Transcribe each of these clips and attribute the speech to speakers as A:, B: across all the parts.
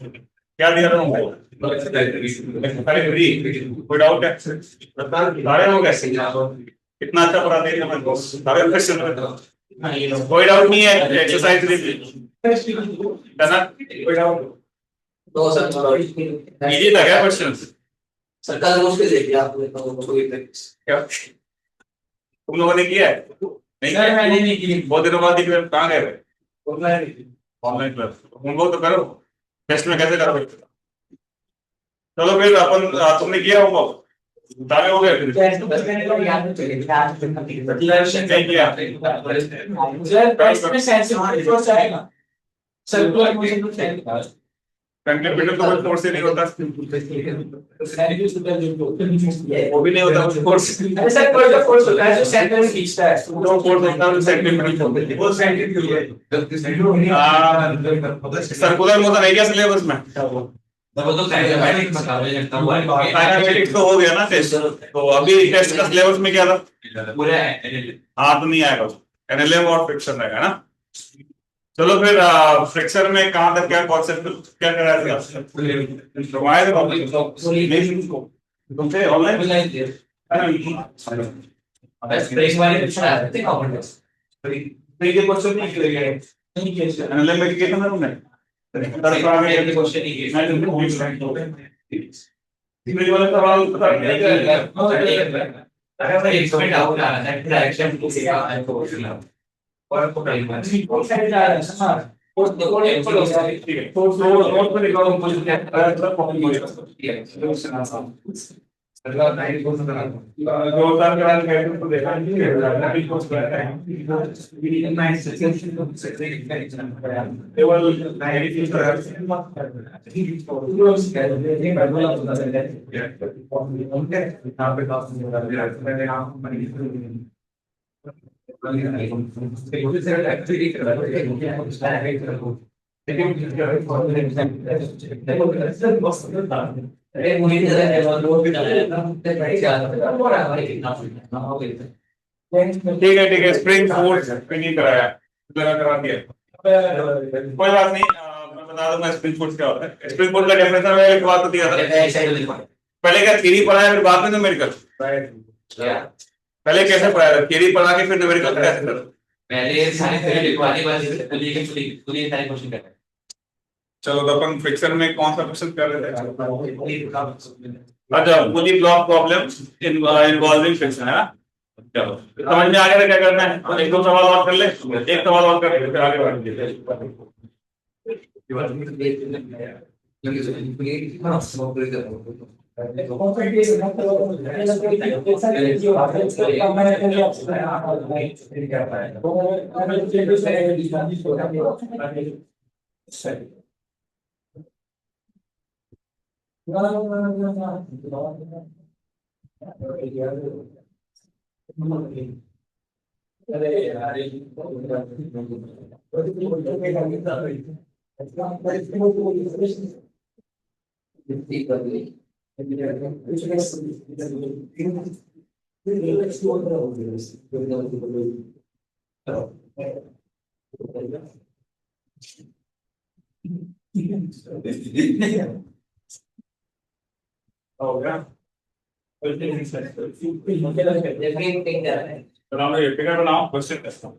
A: क्या दिया था उनको? कोई डाउट है? सारे हो गए? कितना अच्छा पढ़ाते हैं हमें, सारे क्वेश्चन। कोई डाउट नहीं है? एक्सरसाइज करना, कोई डाउट? इजी था क्या क्वेश्चन?
B: सरकार मुश्किल देखिए आपने तो कोई
A: क्या तुम लोगों ने किया है? नहीं किया? मैंने नहीं की। बहुत दिनों बाद दिख रहे, कहाँ गए? Online class. तुम लोग तो करो, टेस्ट में कैसे करोगे? चलो फिर अपन, तुमने किया होगा, सारे हो गए? नहीं किया? कंप्यूटर तो कोई फोर्स से नहीं होता, वो भी नहीं होता कुछ फोर्स।
B: सर कोई तो फोर्स होता है जो सेंटर में खींचता है,
A: तो फोर्स होता है सेंटीमीटर, वो सेंटीमीटर। सर्कुलर मोशन है क्या सिलेबस में? काइनेमेटिक्स तो हो गया ना टेस्ट, तो अभी टेस्ट का सिलेबस में क्या था? हाँ तो नहीं आएगा, एनएलएम और फ्रिक्शन रहेगा ना। चलो फिर फ्रिक्शन में कहाँ तक क्या कॉन्सेप्ट क्या कराया था? तुमसे ऑनलाइन एनएलएम में किया था ना तुमने? मेरे वाला सवाल ठीक है, स्प्रिंग फोर्स नहीं कराया, करा दिया, कोई बात नहीं। मैं बता दूंगा स्प्रिंग फोर्स क्या होता है। स्प्रिंग फोर्स का डेफिनेशन में एक बात दिया था, पहले क्या थ्योरी पढ़ाया फिर बाद में न्यूमेरिकल? पहले कैसे पढ़ाया था? थ्योरी पढ़ा के फिर न्यूमेरिकल कैसे करो?
B: पहले सारी थ्योरी लिखवाने के बाद पूरी सारी क्वेश्चन करते हैं।
A: चलो तो अपन फ्रिक्शन में कौन सा क्वेश्चन कर रहे थे? अच्छा, पुली ब्लॉक प्रॉब्लम इन्वॉल्विंग फ्रिक्शन है ना। चलो समझ में आ गया क्या करना है? एक दो सवाल और कर ले, एक सवाल और कर ले, फिर आगे बढ़ेंगे। हो गया, बनाओ ये फिगर, बनाओ क्वेश्चन करता हूँ।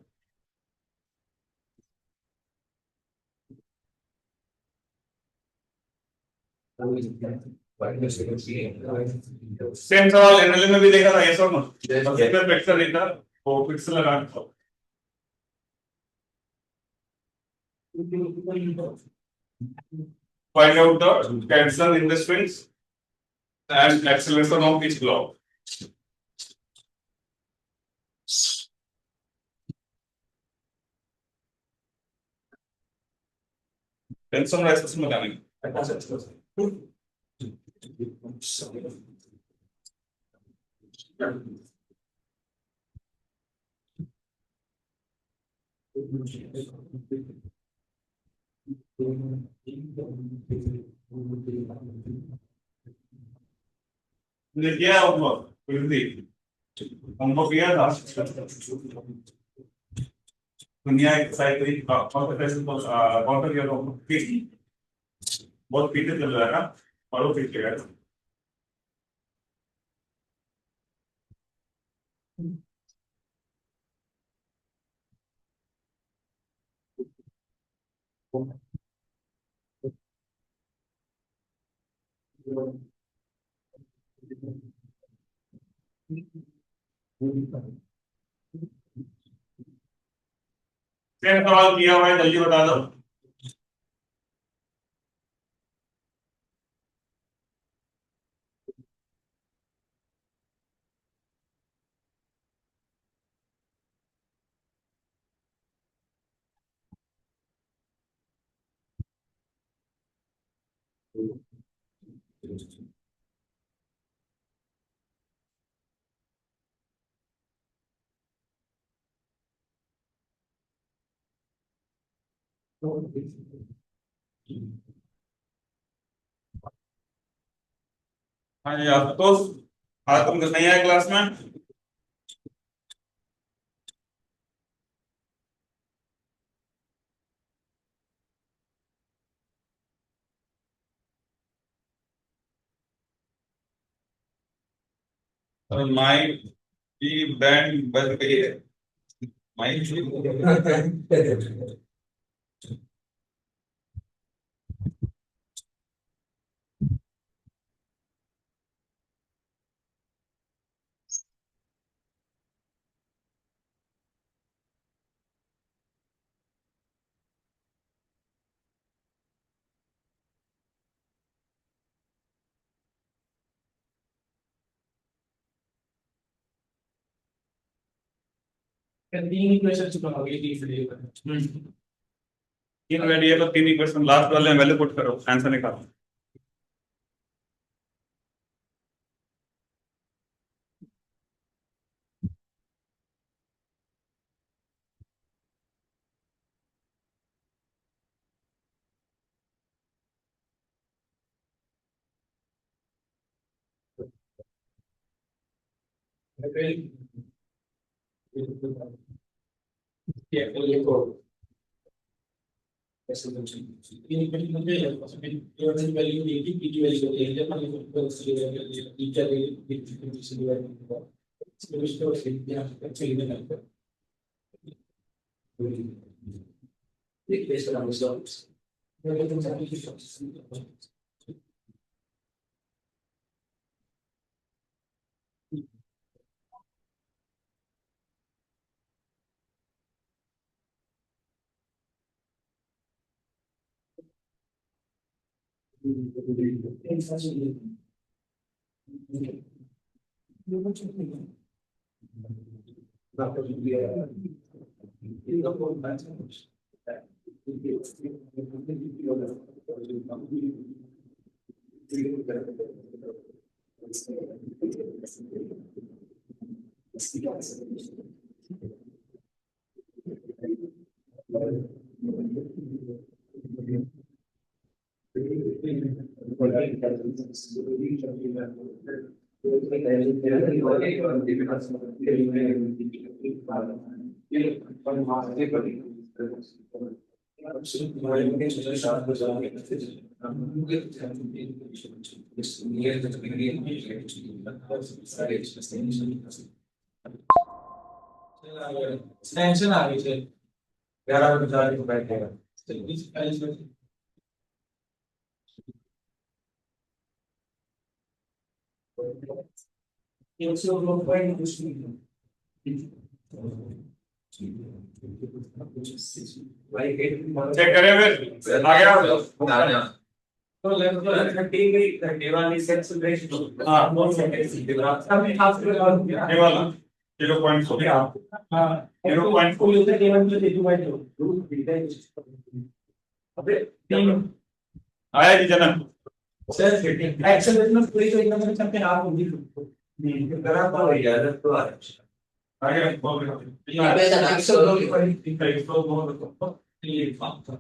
A: सेम सवाल एनएलएम में भी देखा था, यस और नो? पिक्सल देखा, वो पिक्सल लगा दो। Find out the tension in the strings and acceleration of each block. Tension और एक्सेलेरेशन बताने। क्या होगा? हमको किया था दुनिया एक साइकिल कौन सा किया था? बहुत पीछे चल रहा है ना, और वो पीछे है। क्या सवाल किया हुआ है, जल्दी बता दो। हाँ जी, आप तो आज तुम तो नहीं आए क्लास में। और माइक की बैंड बज गई है। माइक
B: तीन इक्वेशन चुका हो गई तीसरी।
A: तीन वैल्यू है तो तीन इक्वेशन लास्ट वाले में वैल्यू पुट करो, आंसर निकालो।
B: तीन इक्वेशन बन गई है, उसमें वैल्यू देगी, पी की वैल्यू देगी, जब हम इसको डिवाइड करेंगे, इसको इसको यहाँ अच्छे लिखने लगता है। एक बेस का नाम टेंशन आ गई है 11 बजे बैठेगा।
A: चेक करें फिर आ गया।
B: तो लगभग 30 सेक्स रेशियो
A: हाँ
B: मोर सेकेंड अभी आपको
A: ये वाला 0.4।
B: हां
A: 0.4
B: को यूजर केवल जो देखो भाई तो अबे तीन
A: आया जी जनम।
B: सर एक्सेलरेशन में पूरी तो एकदम से चलते हाथ होगी करा तो हो गया तो
A: आगे
B: ये पैसा एक्सेल दो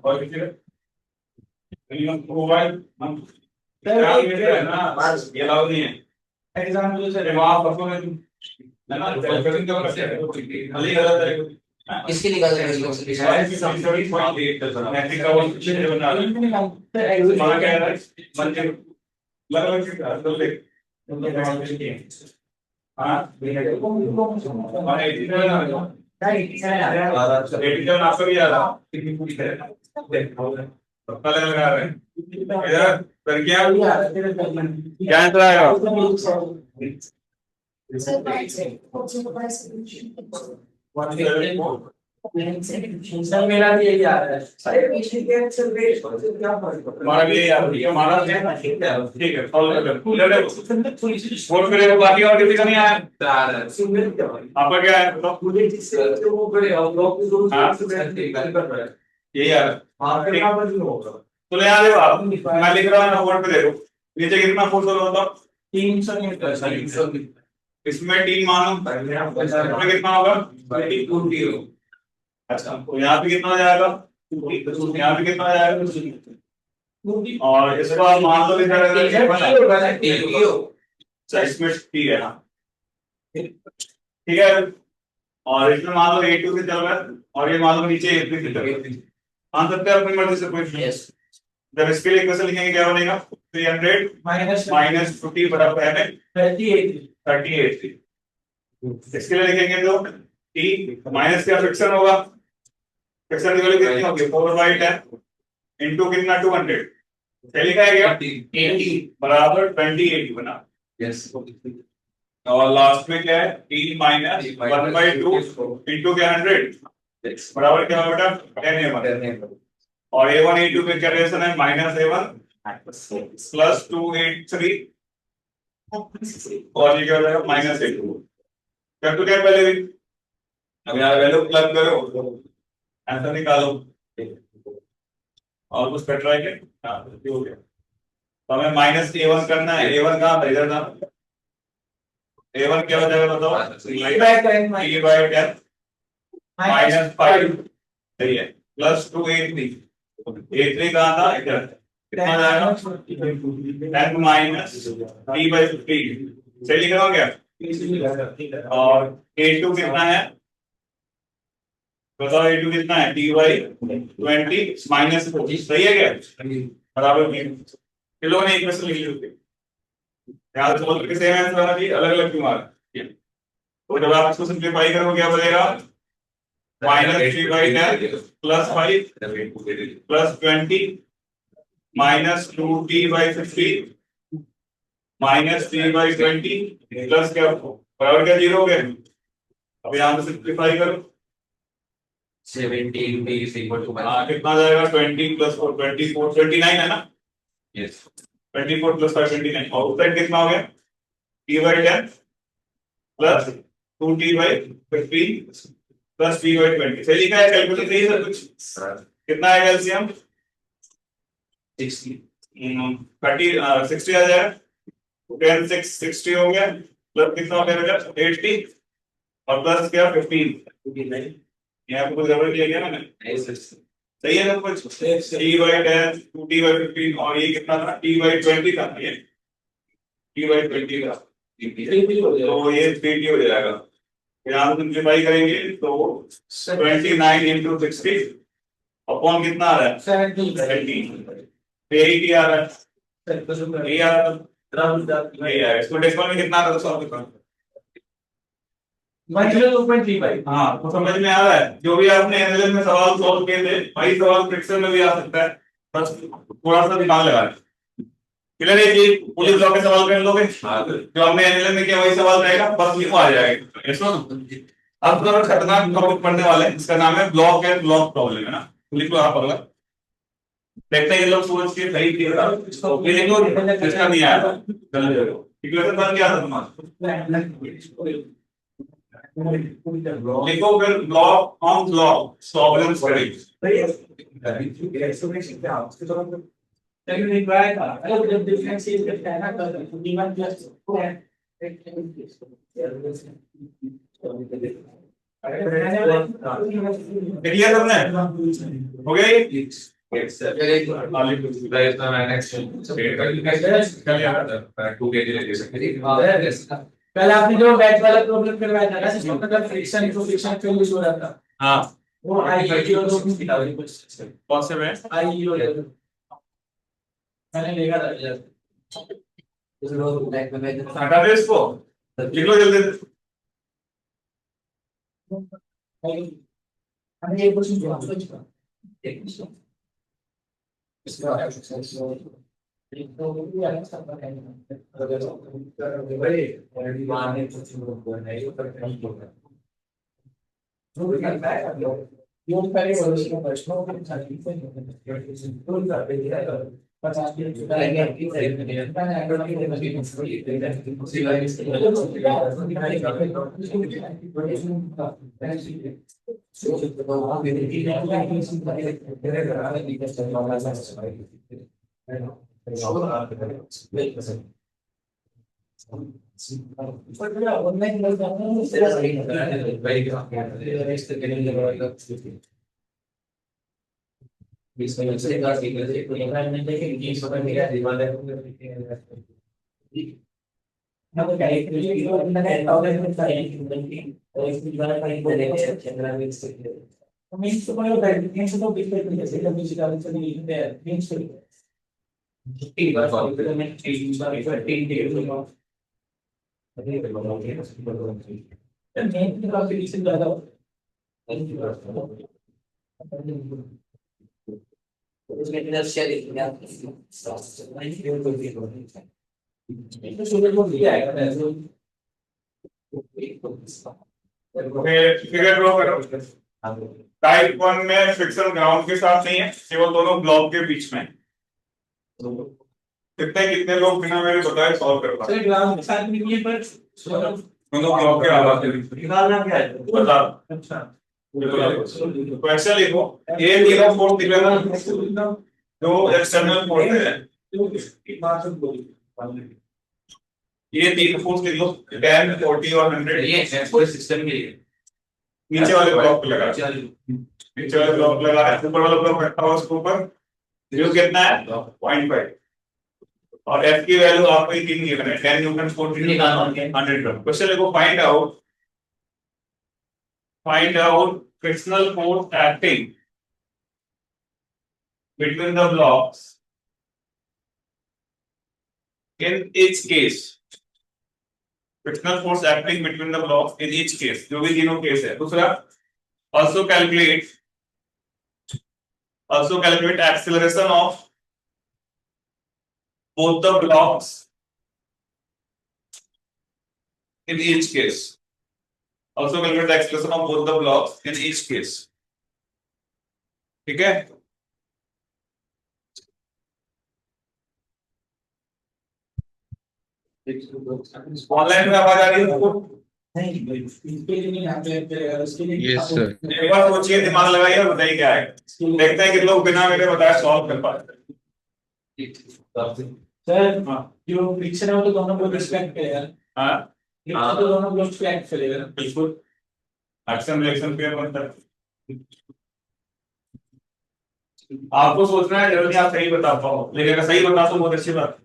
A: और किसी मिनिमम प्रोवाइड हम क्या है ना, ये लाभ नहीं है।
B: एग्जांपल सर
A: वहां पर है ना, कैलकुलेशन क्या करते हैं खाली गलत है।
C: किसके निकाल रहे हैं
A: आपका भी आ रहा पता लगा रहे हैं इधर फिर क्या आंसर आएगा
B: सर मेरा भी यही आ रहा है
A: हमारा भी यही आ रहा है हमारा ठीक है सॉल्व कर फोर करेगा बाकी और किसी का नहीं आया आपका क्या है बताओ यही आ रहा है तो ले आ रहे हो आप मैं लिख रहा हूँ बोर्ड पे देखो नीचे कितना फोर्स होगा बताओ
B: 300
A: इसमें 3 मानो इसमें कितना होगा 20 अच्छा तो यहाँ पे कितना हो जाएगा यहाँ पे कितना हो जाएगा और इसको आप मान लो इसमें टी है ठीक है और इसमें मान लो A2 से चल रहा है और ये मान लो नीचे A3 से चल रहा है मान सकते हैं अपनी मर्जी से कोई जब इसके लिए इक्वेशन लिखेंगे क्या बनेगा 300 माइनस 50 बराबर है 38 इसके लिए लिखेंगे तो टी माइनस क्या फ्रिक्शन होगा फ्रिक्शन की वैल्यू कितनी होगी 4/10 इनटू कितना 200 क्या लिखा है क्या 80 बराबर 28 बना
C: यस
A: और लास्ट में क्या है टी माइनस 1/2 इनटू क्या 100 बराबर क्या होगा बेटा 10 और A1 A2 पे क्या रिलेशन है -A1 प्लस 283 और ये क्या हो जाएगा -A2 कर तो क्या पहले भी अब यार वैल्यू प्लग करो आंसर निकालो और कुछ कट रहा है क्या हाँ हो गया तो हमें -A1 करना है A1 कहाँ था इधर था A1 क्या हो जाएगा बताओ T/10 -5 सही है प्लस 283 A3 कहाँ था इधर कितना हो जाएगा 10 माइनस T/15 सही लिख रहा हूँ क्या और A2 कितना है बताओ A2 कितना है T/20 माइनस 40 सही है क्या बराबर किलो ने इक्वेशन लिख ली होती यार सोल्व के सेम आंसर आना चाहिए अलग अलग क्यों आ रहा है तो जब आप इसको सिंपलीफाई करोगे क्या बनेगा -3/10 plus 5 plus 20 minus 2T/15 minus 3/20 plus क्या बराबर क्या 0 हो गया अब यहाँ पे सिंपलीफाई करो
C: 17 is equal to
A: कितना जाएगा 20 प्लस 4 24 29 है ना
C: yes
A: 24 प्लस 5 29 और उस साइड कितना हो गया T/10 plus 2T/15 plus T/20 सही लिखा है कैलकुलेट सही है कुछ कितना है एलसीएम
C: 60
A: 60 आ जाएगा 10 6 60 हो गया प्लस कितना हो गया बेटा 80 और प्लस क्या 15 यहाँ पे कुछ गड़बड़ किया गया ना मैंने सही है सब कुछ T/10 2T/15 और ये कितना था T/20 था ये T/20 का तो ये 3T हो जाएगा यहाँ पे सिंपलीफाई करेंगे तो 29 into 60 अपॉन कितना आ रहा है 17 यही T आ रहा है यही आ रहा है यही आ रहा है इसको डेसिमल में कितना आता है सॉल्व करना हाँ तो समझ में आ रहा है जो भी आपने एनालिसिस में सवाल सॉल्व किए थे वही सवाल फ्रिक्शन में भी आ सकता है बस थोड़ा सा दिमाग लगा क्लियर है कि पुलिस लॉ के सवाल कर लोगे जो हमने एनालिसिस में किया वही सवाल रहेगा बस लिखो आ जाएगा यस अब तो खतरनाक टॉपिक पढ़ने वाले हैं इसका नाम है ब्लॉक एंड ब्लॉक प्रॉब्लम है ना लिख लो आप अगला देखते हैं ये लोग सूरज के सही किए ये लिखो जिसका नहीं आया इक्वेशन बन गया था तुम्हारा लिखो फिर block on block problems clear सबने हो गया
B: कल आपने जो बैच वाला प्रॉब्लम करवाया था ना सिस्टम का फ्रिक्शन यूज हो रहा था
A: हाँ
B: वो आई
A: कौन से में
B: मैंने देखा था यार
A: हटा दे इसको लिख लो जल्दी
B: हमें ये क्वेश्चन जो आपको इसका
A: फिगर ड्रॉ करो टाइप 1 में फ्रिक्शन ग्राउंड के साथ नहीं है केवल दोनों ब्लॉक के बीच में कितने कितने लोग बिना मेरे बताए सॉल्व कर पाते दोनों ब्लॉक के आवाज
B: निकालना क्या है
A: बता
B: अच्छा
A: तो ऐसा लिखो ये तीनों फोर्स दिख रहा है जो एक्सटर्नल फोर्स है ये तीन फोर्स लिख लो 10 40 और 100
C: ये है पूरे सिस्टम के लिए
A: नीचे वाले ब्लॉक पे लगा नीचे वाले ब्लॉक लगा है ऊपर वाला ब्लॉक रखा हुआ उसके ऊपर जो कितना है 0.5 और F की वैल्यू आपको ही तीन गिवन है 10 न्यूटन 40 100 क्वेश्चन लिखो find out frictional force acting between the blocks in each case frictional force acting between the blocks in each case जो भी तीनों केस है दूसरा also calculate acceleration of both the blocks in each case also calculate the acceleration of both the blocks in each case ठीक है online में आवाज आ रही है आपको
D: यस सर
A: एक बार सोचिए दिमाग लगाइए और बताइए क्या है देखते हैं कि लोग बिना मेरे बताए सॉल्व कर पाते हैं
B: सर
A: हाँ
B: जो फ्रिक्शन है वो तो दोनों को रिस्पेक्ट करेगा
A: हाँ
B: फ्रिक्शन तो दोनों को रिस्पेक्ट करेगा
A: बिल्कुल एक्शन रिएक्शन पेयर बनता है आपको सोचना है जरूरी आप सही बता पाओ लेकिन अगर सही बता तो बहुत अच्छी बात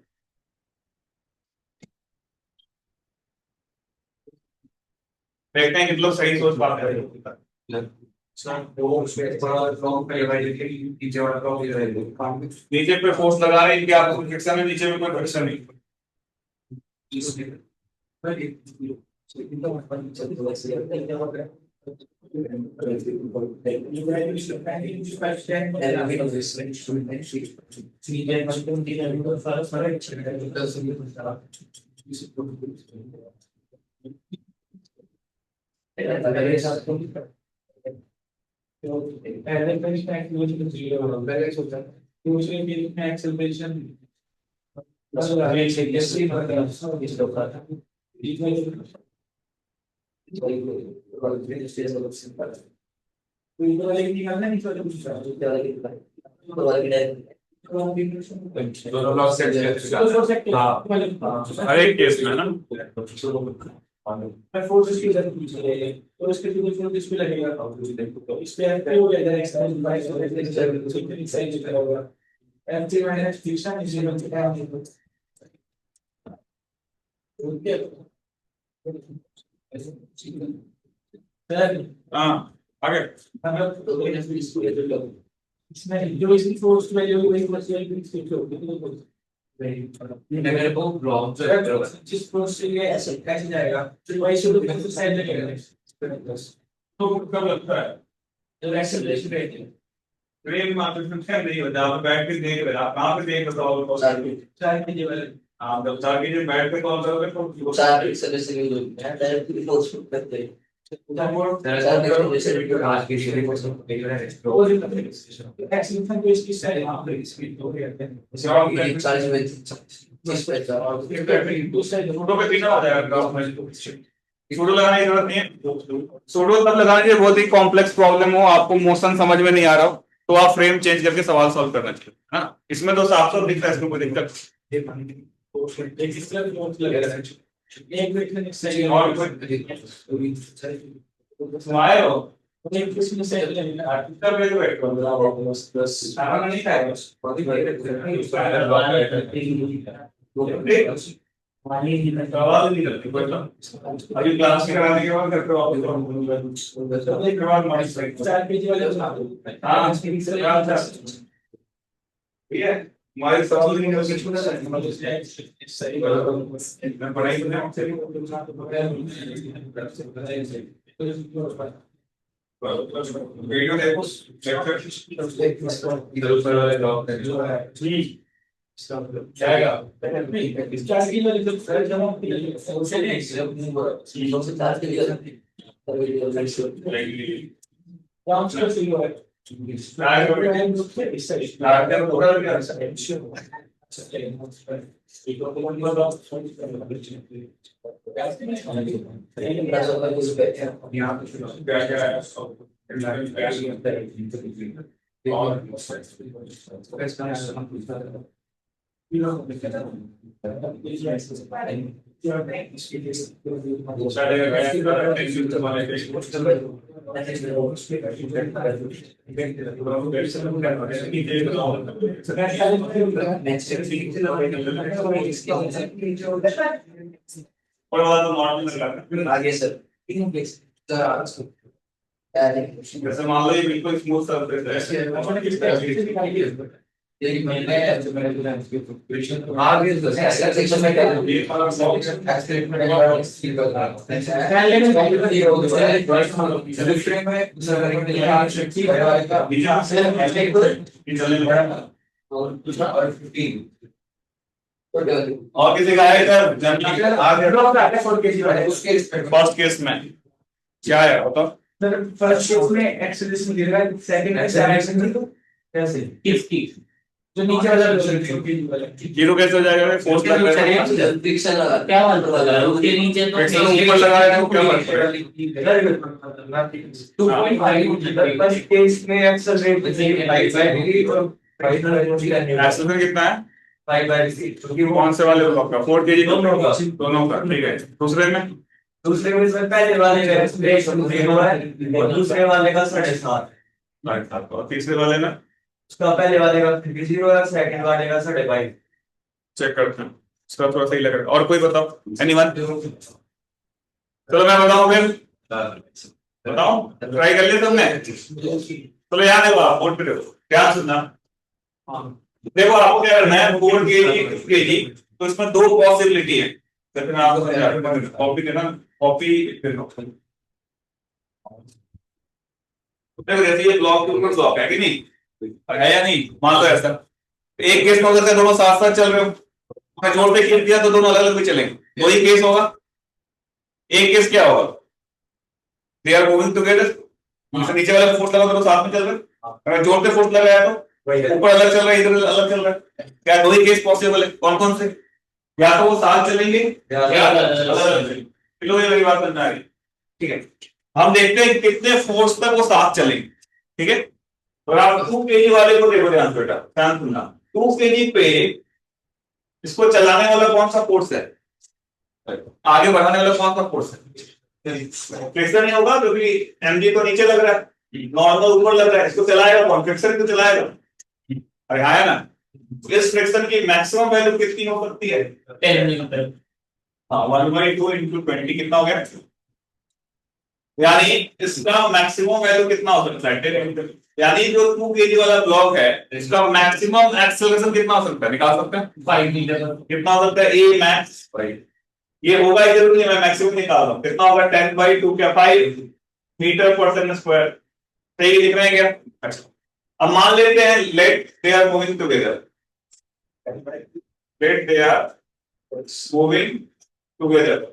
A: देखते हैं कितने लोग सही सोच पाते हैं नीचे पे फोर्स लगा रहे हैं इनके आपको फ्रिक्शन है नीचे में कोई फ्रिक्शन नहीं दोनों ब्लॉक सेट हर एक केस में ना
B: फोर्स इसकी जरूरत पूछ रहे हैं तो इसके लिए फोर्स इस पे लगेगा तो इस पे एफ हो जाएगा एक्सटेंड बाय एक्सटेंड होगा एफ3 minus friction is equal to F sir
A: हाँ आगे
B: इसमें जो इसकी फोर्स में जो वही मशीन की स्थिति होगी
C: मेरे को ब्लॉक
B: जिस फोर्स से ये ऐसे कैसे जाएगा तो वही शुरू करके साइड लगेगा
A: तो कब लगता है
B: जो एक्सेलरेशन रेट है
A: ट्रेन में आपको फिक्शन नहीं होता आप बैठ के देख रहे आप कहाँ पे देख रहे हो तो
B: चार के लेवल
A: आप जब चार के बैठ के कॉल करोगे तो
E: चार एक्सेलरेशन के लिए मैं डायरेक्टली फोर्स करते हैं
C: आज की सीरीज को सब देख रहे हैं
B: और एक्सेलरेशन को इसकी साइड यहाँ पे स्पीड हो गया है
E: 40 में 30 पे
A: फोटो पे दिखा हो जाएगा ग्राफ में सूडो लगाने की जरूरत नहीं है सूडो तब लगाना चाहिए बहुत ही कॉम्प्लेक्स प्रॉब्लम हो आपको मोशन समझ में नहीं आ रहा हो तो आप फ्रेम चेंज करके सवाल सॉल्व करना चाहिए हाँ इसमें तो साफ साफ दिखता है इसमें कोई दिक्कत
B: एक इसका फोर्स लगेगा एक मिनट में सही
A: और आए हो
B: एक इसमें से लगेगा
A: तब ले बैठ करो सारा नहीं खाए बस सवाल नहीं करते अभी क्लास में कराने के बाद घर पे वापस के बाद माइक
B: चार पेज वाले
A: हाँ ठीक है हमारे सवाल नहीं कर
B: सही
A: मैं पढ़ाई वीडियो देखो
C: इधर ऊपर वाले ब्लॉक
A: जी
B: जाएगा चार की वाले जब सर जमा
E: सबसे चार के लिए
B: काम से सही हो
E: आगे सर
A: जैसे मान लो ये बिल्कुल स्मूथ सरफेस है
E: आगे सेक्शन में क्या
A: और किसी का है इधर फर्स्ट केस में क्या है बताओ
B: फर्स्ट केस में एक्सेलरेशन गिर रहा है सेकंड एक्सेलरेशन कैसे किसकी जो नीचे वाला
A: जीरो कैसे हो जाएगा फोर्स लग रहा है
E: फ्रिक्शन लगा
B: क्या बात कर रहा है उसके नीचे तो
A: फ्रिक्शन ऊपर लगा रहे हैं क्या फर्क पड़ेगा
B: 2.5 फर्स्ट केस में एक्सेलरेट
A: एक्सेलरेशन कितना है
B: 5/6 क्योंकि वो
A: कौन से वाले ब्लॉक का 4 kg
B: दोनों का
A: ठीक है दूसरे में
B: पहले वाले का एक्सेलरेशन 0 है और दूसरे वाले का 7.5
A: और तीसरे वाले में
B: उसका पहले वाले का 0 है सेकंड वाले का 5.5
A: चेक करते हैं इसका थोड़ा सही लग रहा है और कोई बताओ एनीवन चलो मैं बताऊं फिर बताओ ट्राई कर लिया तुमने चलो याद है आप बोर्ड पे देखो क्या सुनना देखो आपको क्या करना है 4 kg 6 kg तो इसमें दो पॉसिबिलिटी है जैसे मैं आपको समझा रहा हूं कॉपी देना कॉपी देखो जैसे ये ब्लॉक के ऊपर ब्लॉक है कि नहीं है या नहीं मान लो ऐसा एक केस में अगर दोनों साथ साथ चल रहे हो मैं जोड़ पे खींच दिया तो दोनों अलग अलग भी चलेंगे वही केस होगा एक केस क्या होगा दे आर मूविंग टुगेदर नीचे वाला फोर्स लगा तो साथ में चल रहे अगर जोड़ पे फोर्स लगाया तो ऊपर अलग चल रहा है इधर अलग चल रहा है क्या दो ही केस पॉसिबल है कौन कौन से या तो वो साथ चलेंगे या अलग चलेंगे चलो ये मेरी बात करना है ठीक है हम देखते हैं कितने फोर्स तक वो साथ चलेंगे ठीक है और आप 2 kg वाले को देखो ध्यान बेटा ध्यान सुनना 2 kg पे इसको चलाने वाला कौन सा फोर्स है आगे बढ़ाने वाला कौन सा फोर्स है फ्रिक्शन नहीं होगा क्योंकि mg तो नीचे लग रहा है नॉर्मल ऊपर लग रहा है इसको चलाएगा कौन फ्रिक्शन को चलाएगा अरे आया ना इस फ्रिक्शन की मैक्सिमम वैल्यू कितनी हो सकती है
B: 10 न्यूटन
A: हाँ 1/2 × 20 कितना हो गया यानी इसका मैक्सिमम वैल्यू कितना हो सकता है 10 न्यूटन। यानी जो 2 kg वाला ब्लॉक है इसका मैक्सिमम एक्सेलरेशन कितना हो सकता है, निकाल सकते हैं 5 मीटर। कितना हो सकता है ए मैक्स 5। ये होगा ही जरूरी नहीं, मैं मैक्सिमम निकाल रहा हूं। कितना होगा 10/2 क्या 5 मीटर पर सेकंड स्क्वायर। सही लिख रहे हैं क्या? अच्छा, अब मान लेते हैं let they are moving together. Let they are moving together,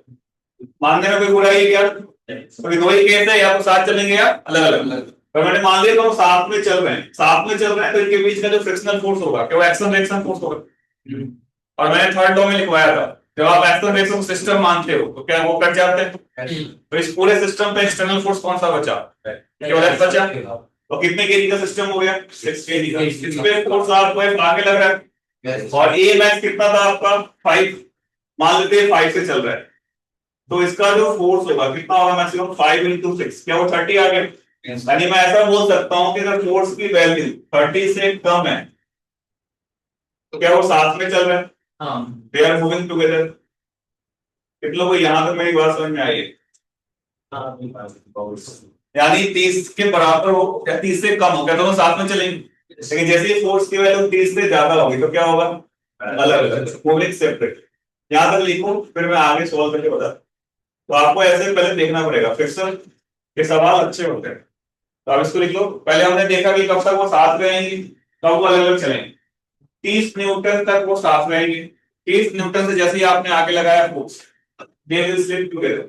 A: मानने में कोई बुराई है क्या? तो दो ही केस है, या तो साथ चलेंगे या अलग अलग। पर मैंने मान लिया तो साथ में चल रहे हैं, साथ में चल रहे हैं तो इनके बीच का जो फ्रिक्शनल फोर्स होगा क्या वो एक्सेलरेशन फोर्स होगा। और मैंने थर्ड लॉ में लिखवाया था जब आप एक्सेलरेशन सिस्टम मानते हो तो क्या वो कट जाते हैं। तो इस पूरे सिस्टम पे एक्सटर्नल फोर्स कौन सा बचा? केवल F बचा। तो कितने केजी का सिस्टम हो गया 6 केजी का। इसमें फोर्स आपको F आगे लग रहा है और ए मैक्स कितना था आपका 5, मान लेते हैं 5 से चल रहा है तो इसका जो फोर्स होगा कितना होगा मैक्सिमम 5 × 6, क्या वो 30 आ गया। यानी मैं ऐसा बोल सकता हूं कि अगर फोर्स की वैल्यू 30 से कम है तो क्या वो साथ में चल रहा है। हाँ, दे आर मूविंग टुगेदर। कितनों को यहां तक मेरी बात समझ में आई है? यानी 30 के बराबर हो या 30 से कम हो क्या दोनों साथ में चलेंगे। लेकिन जैसे ही फोर्स की वैल्यू 30 से ज्यादा होगी तो क्या होगा, अलग अलग मूविंग सेपरेट। यहां तक लिखो फिर मैं आगे सॉल्व करके बता। तो आपको ऐसे पहले देखना पड़ेगा, फ्रिक्शन के सवाल अच्छे होते हैं। तो आप इसको लिख लो। पहले हमने देखा कि कब तक वो साथ रहेंगी, कब वो अलग अलग चलेंगे। 30 न्यूटन तक वो साथ रहेंगे। 30 न्यूटन से जैसे ही आपने आगे लगाया force, they will slip together,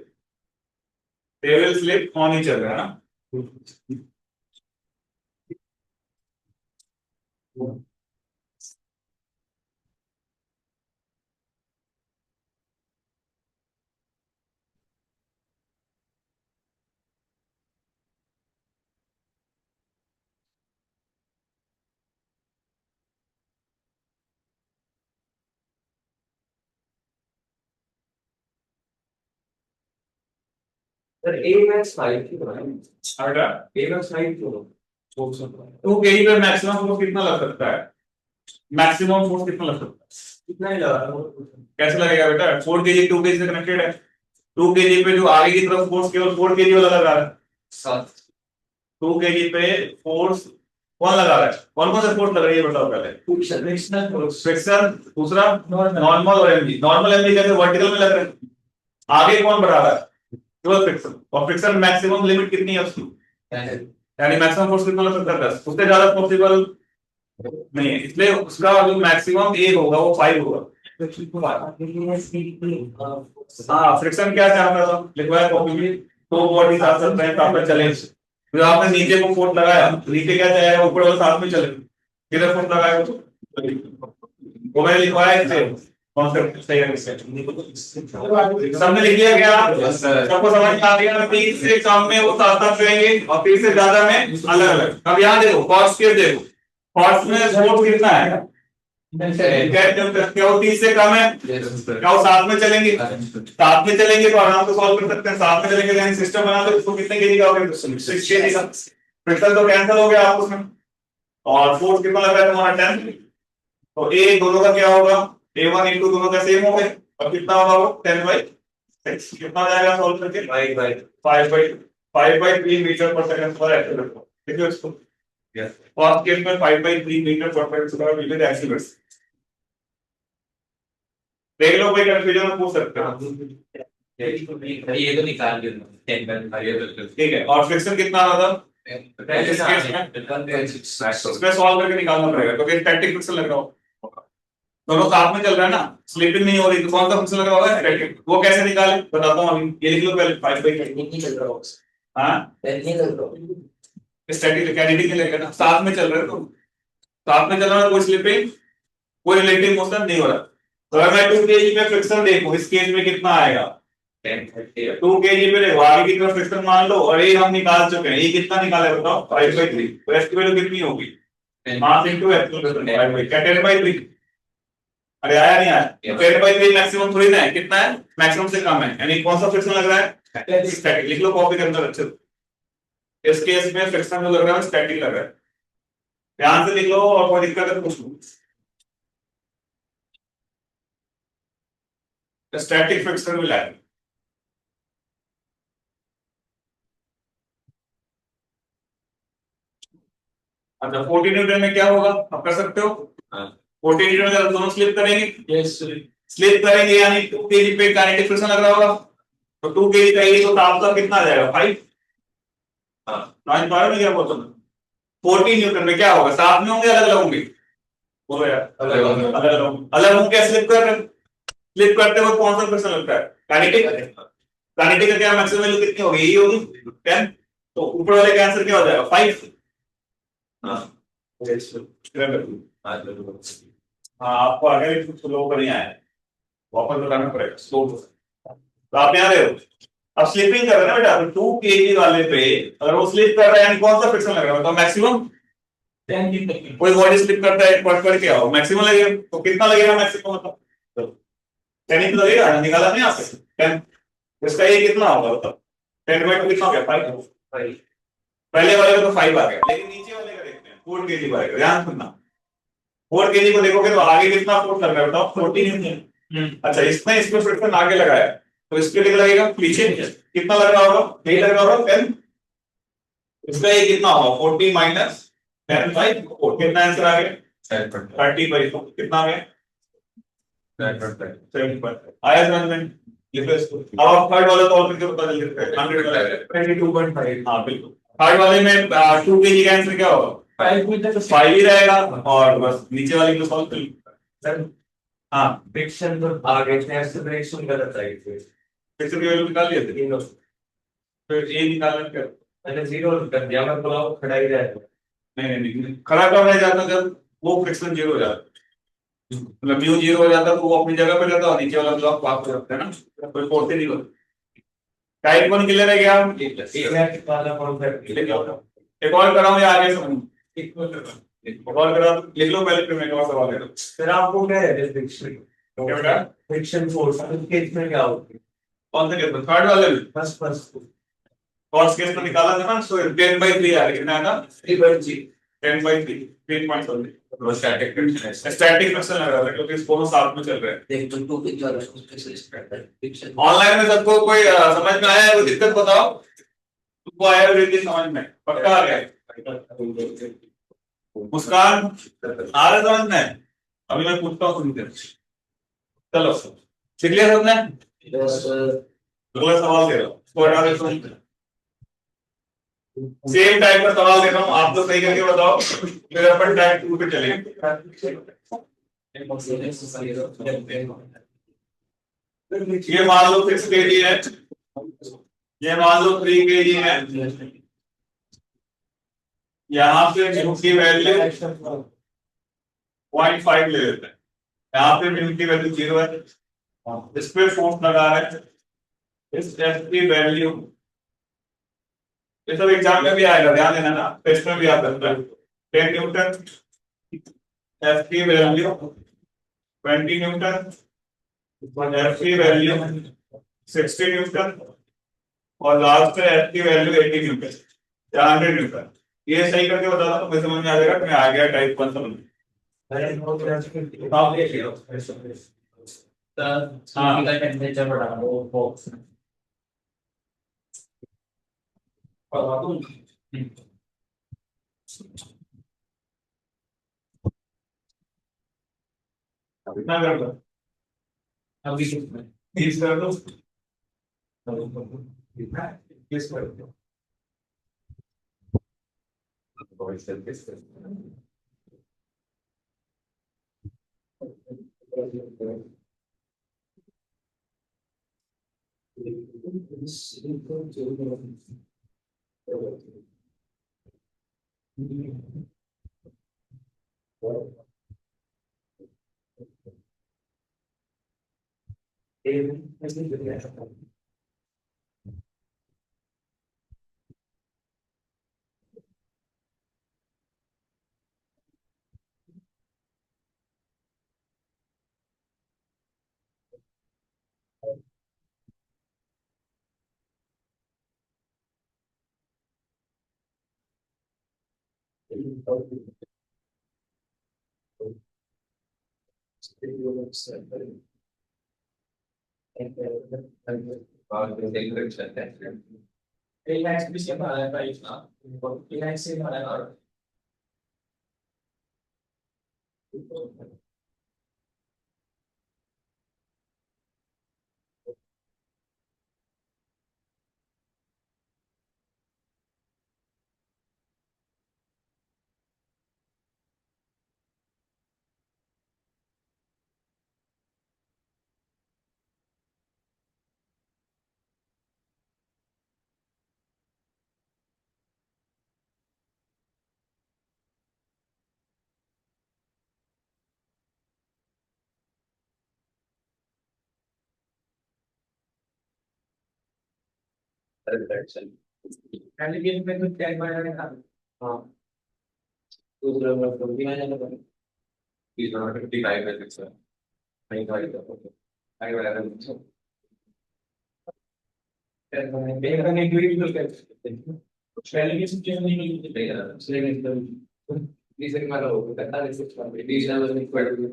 A: they will slip on each other, है ना।
C: सर ए मैक्स 5 की बनाई
A: अल्ट्रा
C: ए मैक्स 5 क्यों
A: 2 केजी पे मैक्सिमम फोर्स कितना लग सकता है? मैक्सिमम फोर्स कितना लग सकता है?
C: कितना ही लगा
A: कैसे लगेगा बेटा? 4 केजी 2 केजी से कनेक्टेड है। 2 केजी पे जो आगे की तरफ फोर्स केवल 4 केजी वाला लगा रहा है।
C: 7
A: 2 केजी पे फोर्स कौन लगा रहा है? कौन कौन सा फोर्स लग रही है बताओ पहले। फ्रिक्शन, दूसरा नॉर्मल और एमजी। नॉर्मल एमजी कैसे वर्टिकल में लग रहे हैं, आगे कौन बढ़ा रहा है? केवल फ्रिक्शन। और फ्रिक्शन मैक्सिमम लिमिट कितनी है उसकी, यानी मैक्सिमम फोर्स कितना लग सकता है 10, उससे ज्यादा पॉसिबल नहीं है। इसलिए उसका जो मैक्सिमम एक होगा वो 5 होगा। हाँ, फ्रिक्शन क्या चाहता था लिखवाया कॉपी में, तो बॉडी साथ साथ में साथ में चले। फिर आपने नीचे को फोर्स लगाया, नीचे क्या चाहेगा ऊपर वाला साथ में चले, किधर फोर्स लगाएगा वो मैंने लिखवाया इससे कॉन्सेप्ट सही है। सबने लिख लिया क्या? सबको समझ में आ गया ना? 30 से कम में वो साथ साथ रहेंगे और 30 से ज्यादा में अलग अलग। अब यहाँ देखो कॉस्ट के देखो, कॉस्ट में फोर्स कितना है, क्या वो 30 से कम है, क्या वो साथ में चलेंगे? साथ में चलेंगे तो आराम से सॉल्व कर सकते हैं। साथ में चलेंगे यानी सिस्टम बना दो, इसको कितने केजी का हो गया 6 केजी का। फ्रिक्शन तो कैंसिल हो गया आपस में, और फोर्स कितना लग रहा है तुम्हारा 10। तो ए दोनों का क्या होगा, A1 A2 दोनों का सेम हो गया। और कितना होगा वो 10/6। कितना हो जाएगा सॉल्व करके 5/3 मीटर पर सेकंड स्क्वायर एक्सीलरेटर। देखिए इसको फर्स्ट केस में 5/3 मीटर पर सेकंड स्क्वायर विद एक्सीलरेटर। देख लो कोई कंफ्यूजन में पूछ सकते हो।
C: ये तो निकाल दिया 10
A: ठीक है, और फ्रिक्शन कितना आ रहा था इस केस में? इसमें सॉल्व करके निकालना पड़ेगा क्योंकि स्टैटिक फ्रिक्शन लग रहा हो, दोनों साथ में चल रहा है ना, स्लिपिंग नहीं हो रही तो कौन सा फ्रिक्शन लग रहा होगा स्टैटिक। वो कैसे निकाले बताता हूं अभी, ये लिख लो पहले 5/3।
E: नहीं चल रहा होगा।
A: हाँ,
E: नहीं चल रहा होगा।
A: स्टैटिक कैनेटिक नहीं लगेगा ना, साथ में चल रहे हो तो साथ में चल रहा है, कोई स्लिपिंग कोई रिलेटिव मोशन नहीं हो रहा। तो अगर मैं 2 केजी में फ्रिक्शन देखूं इस केस में कितना आएगा 2 केजी पे देखो, आगे की तरफ फ्रिक्शन मान लो और ये हम निकाल चुके हैं। ये कितना निकाला है बताओ 5/3। तो एफ की वैल्यू कितनी होगी, मास इनटू एक्सीलरेशन क्या 10/3। अरे आया नहीं आया, 10/3 मैक्सिमम थोड़ी ना है, कितना है मैक्सिमम से कम है, यानी कौन सा फ्रिक्शन लग रहा है स्टैटिक। लिख लो कॉपी के अंदर अच्छे से। इस केस में फ्रिक्शन जो लग रहा है स्टैटिक लग रहा है, ध्यान से लिख लो और कोई दिक्कत है तो पूछ लो। Static friction will happen। अच्छा 40 न्यूटन में क्या होगा आप कर सकते हो?
C: हाँ।
A: 40 न्यूटन में जब दोनों स्लिप करेंगे,
B: Yes, sir.
A: स्लिप करेंगे यानी 2 kg पे काइनेटिक फ्रिक्शन लग रहा होगा, तो 2 kg का ये तो ताप का कितना आ जाएगा 5।
C: हाँ।
A: समझ पा रहे हो क्या बोल रहा हूँ? 40 न्यूटन में क्या होगा, साथ में होंगे अलग अलग होंगे? बोलो यार।
C: अलग अलग।
A: अलग होंगे, स्लिप कर रहे, स्लिप करते वक्त कौन सा फ्रिक्शन लगता है? काइनेटिक। काइनेटिक का क्या मैक्सिमम वैल्यू कितनी होगी, यही होगी 10, तो ऊपर वाले का आंसर क्या हो जाएगा 5।
C: हाँ।
A: हाँ आपको आगे भी कुछ लोगों को नहीं आया, वापस बताना पड़ेगा स्लो। तो आप यहाँ रहे हो, अब स्लिपिंग कर रहे हैं बेटा, तो 2 kg वाले पे अगर वो स्लिप कर रहा है यानी कौन सा फ्रिक्शन लग रहा है, तो मैक्सिमम
B: 10 न्यूटन.
A: कोई बॉडी स्लिप करता है पट पट के आओ मैक्सिमम लगेगा, तो कितना लगेगा मैक्सिमम, मतलब 10 ही तो लगेगा, निकाला नहीं आपसे 10, इसका ये कितना होगा मतलब 10 बाई 2 कितना हो गया 5। पहले वाले का तो 5 आ गया, लेकिन नीचे वाले का देखते हैं 4 kg आएगा, ध्यान सुनना 4 kg को देखोगे तो आगे कितना फोर्स लग रहा है बताओ 14 न्यूटन। अच्छा इसने इसमें फ्रिक्शन आगे लगाया तो इसके लिए लगेगा पीछे कितना लग रहा होगा, यही लग रहा होगा 10, इसका ये कितना होगा 40 माइनस 10 बाई 4, कितना आंसर आ गया 30 बाई 4, कितना आ गया 7 आया समझ में, लिखो इसको। अब आप थर्ड वाला सॉल्व करके बता जल्दी
B: 22.5.
A: हाँ बिल्कुल, थर्ड वाले में 2 kg का आंसर क्या होगा
B: 5 मीटर तो
A: 5 ही रहेगा, और बस नीचे वाले को सॉल्व कर लो।
B: सर
A: हाँ
B: फ्रिक्शन तो आगे से एक्सेलरेशन गलत आई थी.
A: फिक्सर की वैल्यू निकाल लिए थे,
B: तीनों
A: फिर ये निकालना क्या,
B: मैंने जीरो कर दिया, मैं बोला खड़ा ही रहेगा.
A: नहीं खड़ा कब रह जाता जब वो फ्रिक्शन जीरो हो जाता, मतलब म्यू जीरो हो जाता तो वो अपनी जगह पे रहता और नीचे वाला ब्लॉक वापस रखते हैं ना, कोई फोर्स ही नहीं होता। टाइप 1 क्लियर है क्या?
B: एक वाला कॉन्सेप्ट
A: एक और कराऊं या आगे समझ, एक और करा लिख लो पहले, फिर मैं एक और सवाल ले लो।
B: फिर आपको क्या है फ्रिक्शन,
A: क्या बेटा,
B: फ्रिक्शन फोर्स केस में क्या होगी?
A: कौन से केस में, थर्ड वाले में
B: बस बस
A: कॉस केस में निकाला था ना, सो 10/3 आ रहा है, कितना आया था
B: 3/3.
A: 10/3 3.7, वो स्टैटिक फ्रिक्शन लग रहा था क्योंकि इस दोनों साथ में चल रहे हैं।
E: देख तो 2 kg वाला स्पेशलिस्ट करता है फिक्शन.
A: ऑनलाइन में सबको कोई समझ में आया है, कोई दिक्कत बताओ, तुमको आया है रीति समझ में, पक्का आ गया? मुस्कान आ रहा समझ में? अभी मैं पूछता हूँ सुनते हैं। चलो सीख लिया सबने,
E: बस
A: अगला सवाल दे रहा हूँ, इसको हटा देता हूँ। सेम टाइप का सवाल दे रहा हूँ, आप तो सही करके बताओ, फिर अपन टाइप 2 पे चलेंगे। ये मान लो 6 kg है, ये मान लो 3 kg है, यहाँ पे म्यू की वैल्यू 0.5 ले लेते हैं, यहाँ पे म्यू की वैल्यू 0 है, इस पे फोर्स लगा है, इस एफ की वैल्यू, ये सब एग्जाम में भी आएगा ध्यान देना ना, टेस्ट में भी आ सकता है, 10 न्यूटन, एफ की वैल्यू 20 न्यूटन, एफ की वैल्यू 60 न्यूटन, और लास्ट में एफ की वैल्यू 80 न्यूटन या 100 न्यूटन। ये सही करके बता दो मुझे समझ में आ जाएगा कि मैं आ गया टाइप 1 समझ में।
B: हाँ टेम्परेचर बढ़ा वो
A: कितना कर दो,
B: अभी कितना
A: 30 कर दो,
B: किस पर रिलैक्स भी से हमारा राइट ना, रिलैक्स से हमारा पहले गेम में तो टैग मारने था। हाँ। दूसरा में तो बिना जाने का।
C: 55 है six है। नहीं तो आई वाला है।
B: टैग मारने देख रहे हैं इंडिविजुअल करते हैं। पहले गेम से चेंज नहीं मिलती है। Second
C: Dice que malo, cantar ese plan. Dice que no es mi cuerpo.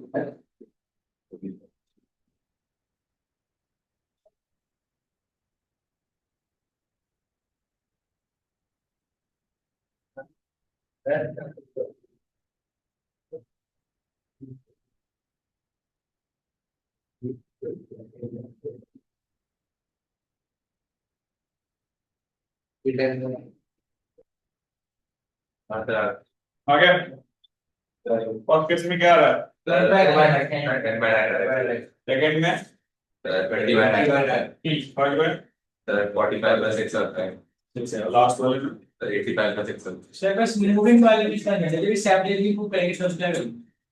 A: आ गया। और किस में क्या आ रहा है? सेकंड में 25 में
C: 45 का 6 आता है।
A: लास्ट वाले में
C: 85 का 6 आता है।
B: सर्कस मूविंग वाले भी करने हैं। जब सेपरेटली मूव करेंगे फर्स्ट लेवल।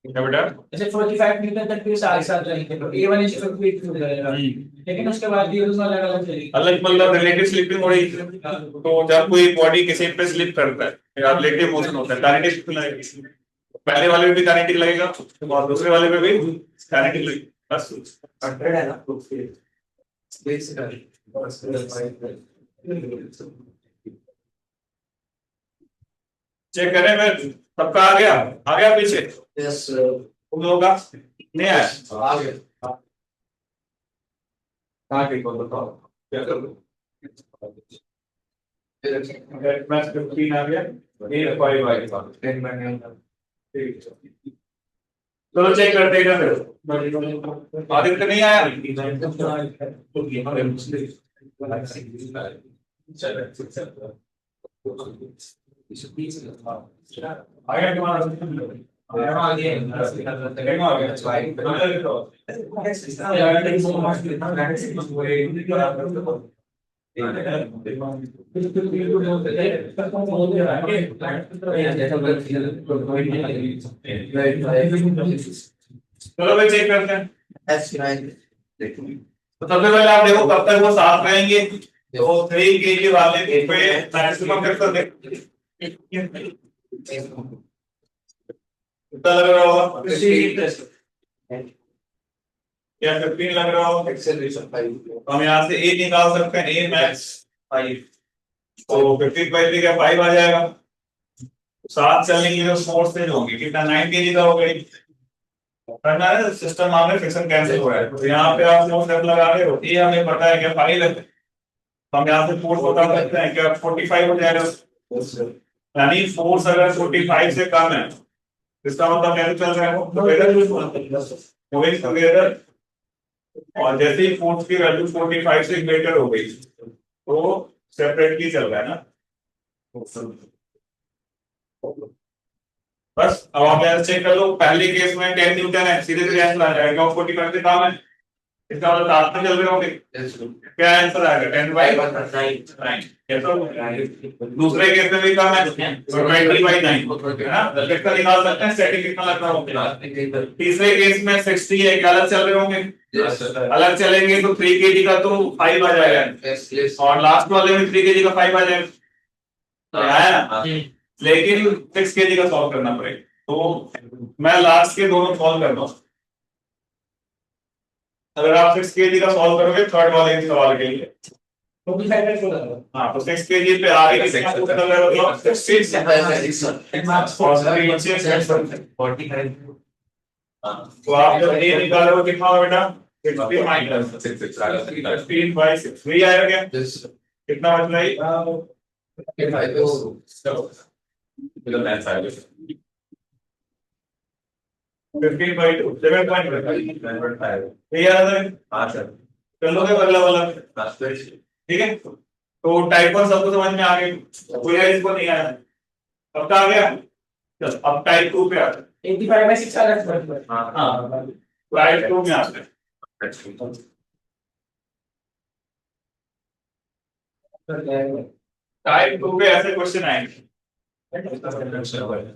A: क्या बेटा?
B: जैसे 45 मीटर तक फिर साथ साथ जाएंगे तो A1 इज 58 मूव करेगा। लेकिन उसके बाद भी उसमें अलग अलग तरीके।
A: अलग मतलब रिलेटिव स्लिपिंग हो रही है। तो जब कोई बॉडी किसी पे स्लिप करता है या रिलेटिव मोशन होता है, काइनेटिक लगेगा। पहले वाले में भी काइनेटिक लगेगा और दूसरे वाले में भी काइनेटिक लगेगा। बस
E: 100 है ना बेसिकली
A: चेक करें मैं सबका आ गया पीछे
E: यस
A: तुम लोगों का नहीं आया।
E: आ गया
A: हाँ ठीक है बताओ क्या कर दो। मैच 15 आ गया 8 5 आ गया 10 मैंने ठीक है। चलो चेक करते हैं फिर आदित्य नहीं आया। आया तुम्हारा चलो भाई चेक करते हैं।
E: S9
A: तो सबसे पहले आप देखो कब तक वो साफ रहेंगे। तो 3 kg वाले पे मैक्सिमम कितना लग रहा होगा? क्या 15 लग रहा होगा?
E: एक्सेलरेशन 5
A: तो हम यहाँ से ए निकाल सकते हैं, ए मैक्स 5। तो 15 बाई 3 क्या 5 आ जाएगा। साथ चलने की जो फोर्स से होंगी कितना 9 kg का हो गई। करना है सिस्टम में फ्रिक्शन कैंसिल हो रहा है। तो यहाँ पे आप फोर्स लगा रहे हो, ये हमें पता है क्या 5 है। तो हम यहाँ से फोर्स बता सकते हैं क्या 45 हो जाएगा। यानी फोर्स अगर 45 से कम है इसका मतलब कैसे चल रहा है मूविंग टुगेदर। और जैसे ही फोर्स की वैल्यू 45 से ग्रेटर हो गई तो सेपरेटली चल रहा है ना। बस अब आप यहाँ चेक कर लो। पहले केस में 10 न्यूटन है, सीधे सीधे आंसर आ जाएगा। 45 से कम है इसका मतलब साथ में चल रहे होंगे। क्या आंसर आएगा 10 बाई 9। दूसरे केस में भी कम है 20 बाई 9 है ना। कितना निकाल सकते हैं स्टैटिक कितना लग रहा होगा। तीसरे केस में 60 है, क्या अलग चल रहे होंगे। अलग चलेंगे तो 3 kg का तो 5 आ जाएगा और लास्ट वाले में 3 kg का 5 आ जाएगा। तो आया ना। लेकिन 6 kg का सॉल्व करना पड़ेगा। तो मैं लास्ट के दोनों सॉल्व कर दूं। अगर आप 6 kg का सॉल्व करोगे थर्ड वाले सवाल के लिए हाँ तो 6 kg पे आगे की तो आप जब ये निकालोगे कितना होगा बेटा 16 माइनस 16 बाई 6 वही आएगा क्या कितना बच रहा है। 15/2 7.5 ये याद है।
C: हाँ सर।
A: कर लोगे अगला वाला।
C: रास्ते
A: ठीक है तो टाइप वन सबको समझ में आ गई, कोई है इसको नहीं आया, अब क्या आ गया। चल अब टाइप 2 पे आते हैं।
B: 85/6 आ रहा है।
A: हाँ टाइप 2 में आते हैं। टाइप 2 पे ऐसे क्वेश्चन आएंगे।
C: नीचे वाले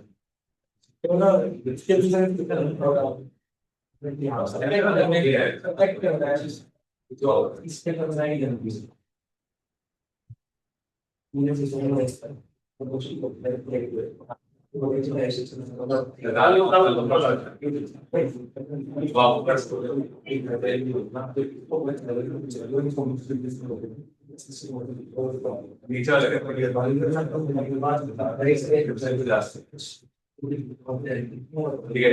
C: ठीक है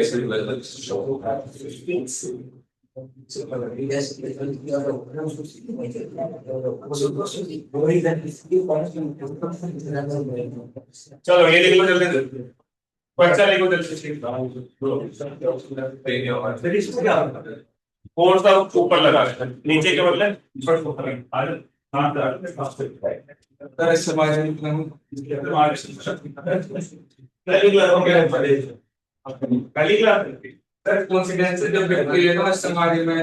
A: चलो ये लिख लो जल्दी से, पर्चा लिखो जल्दी से। फोर्स का ऊपर लगा है, नीचे के बदले ऊपर
B: समाज में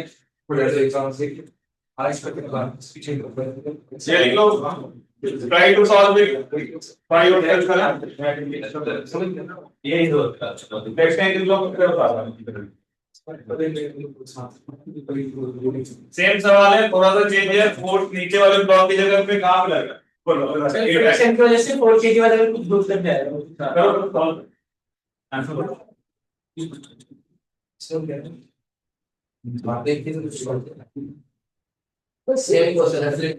A: ये लिख लो, try to solve it, try yourself करा।
C: यही तो
A: next time लिख लो फिर बता। सेम सवाल है, थोड़ा सा चेंज है, फोर्स नीचे वाले ब्लॉक की जगह पे कहाँ पे लगेगा बोलो।
B: फ्रिक्शन की वजह से 4 kg वाला भी कुछ दूर तक जाएगा।
A: करो सॉल्व आंसर करो।
E: सेम क्वेश्चन है फिर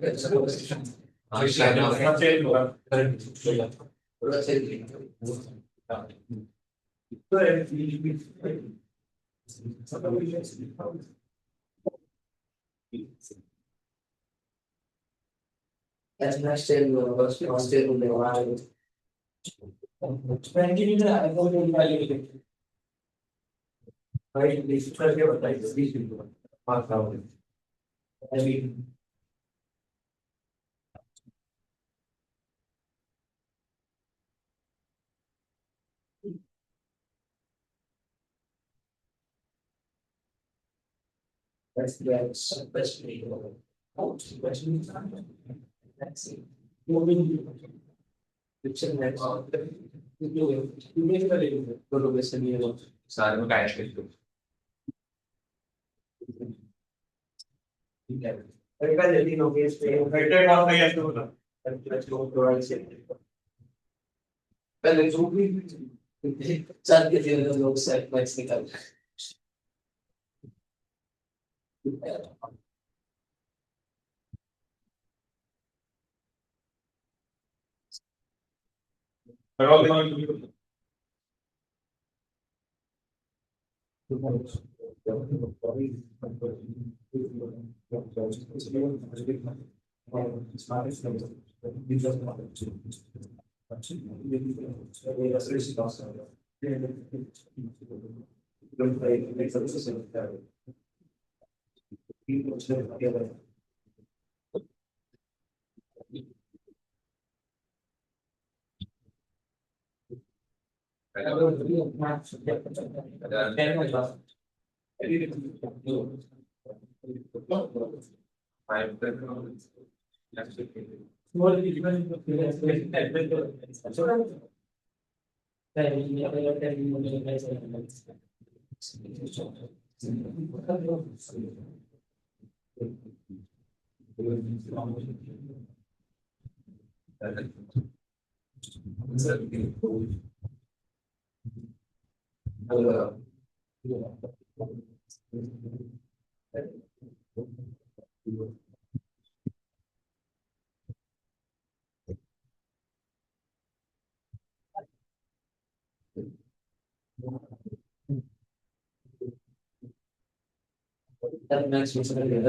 A: चेंज होगा।
E: थोड़ा सा स्टेल स्टेल में हमारे राइट लिस्ट करके बताइए mark out that's the best way to go. That's it. Moving fiction next. You make a little go to Western Europe.
C: सारे में कैश कर दो
E: अगर जल्दी नोटिस पे
A: राइटेड नाउ नहीं ऐसे होगा।
E: पहले जो भी चल के दिन लोग सेट मैच निकाल
A: करो दिमाग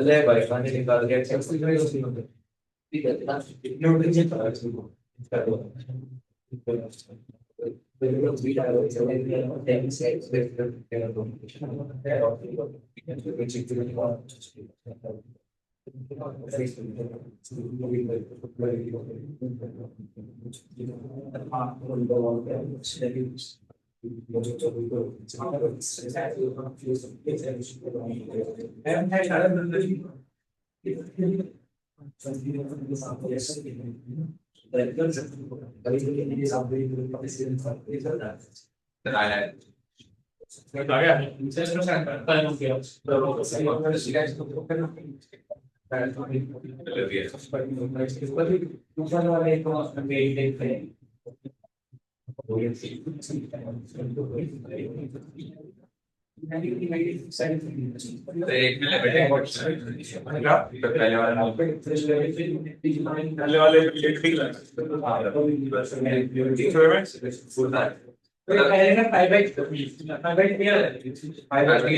E: ले भाई पानी निकाल के ठीक है
A: आ गया
C: एक में लिमिटिंग पहले वाला
A: पहले वाले ठीक लगा
B: पहले ना 5/5 क्लियर है 5/5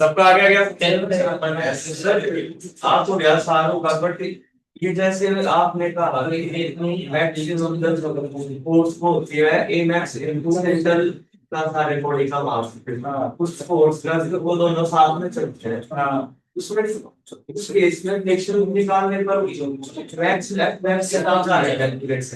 A: सबका आ गया
E: आपको यार सारा होगा बट ये जैसे आपने कहा कि इतनी मैक्सिमम 10 फोर्स को होती है ए मैक्स इनटू सेंट्रल का सारे बॉडी का मास कुछ फोर्स का वो दोनों साथ में चलते हैं उसमें उस केस में फ्लेक्शन निकालने पर मैक्स लेफ्ट मैक्स से कम आ जाएगा